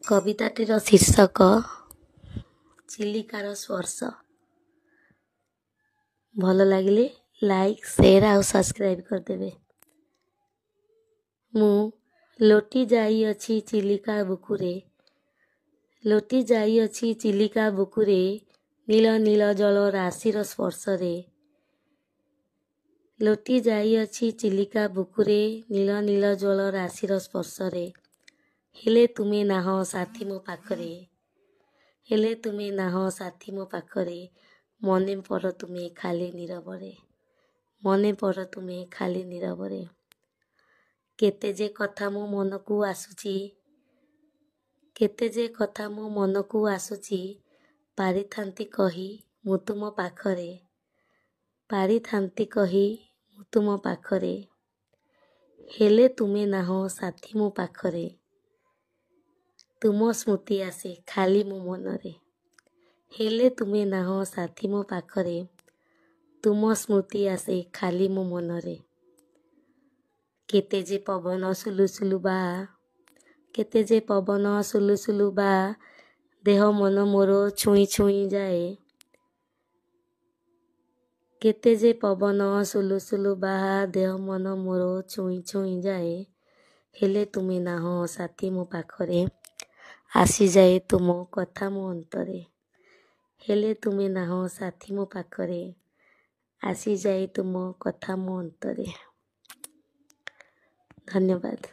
कविताटीर शीर्षक चिलिकार स्पर्श। भल लगिले लाइक शेयर आउ सब्सक्राइब करदेवे। मु लोटी जाई अछि चिलिका बुकुरे, लोटी जाई अछि चिलिका बुकुरे, नील नील जल राशिर स्पर्शरे। लोटी जाई अछि चिलिका बुकुरे, नील नील जल राशिर स्पर्शरे। हेले तुमे नाह साथी मो पाखरे, हेले तुमे नाह साथी मो पाखरे, मने पर तुमे खाली नीरवरे, मने पर तुमे खाली नीरवरे। केते जे कथा मो मनकू आसुची, केते जे कथा मो मनकू आसुची, पारिथांती कही मु तुम पाखरे, पारिथांती कही मु तुम पाखरे। हेले तुमे नाह साथी मो पाखरे, तुम स्मृति आसे खाली मो मनरे। हेले तुमे नाह साथी मो पाखरे, तुम स्मृति आसे खाली मो मनरे। केते जे पवन सुलु सुलु बा, केते जे पवन सुलु सुलु बा, देह मन मोर छुई छुई जाए। केते जे पवन सुलु सुलु बा, देह मन मोर छुई छुई जाए। हेले तुमे नाह साथी मो पाखरे, आसी जाए तुम कथा मो अंतरे। हेले तुमे नाह साथी मो पाखरे, आसी जाए तुम कथा मो अंतरे। धन्यवाद।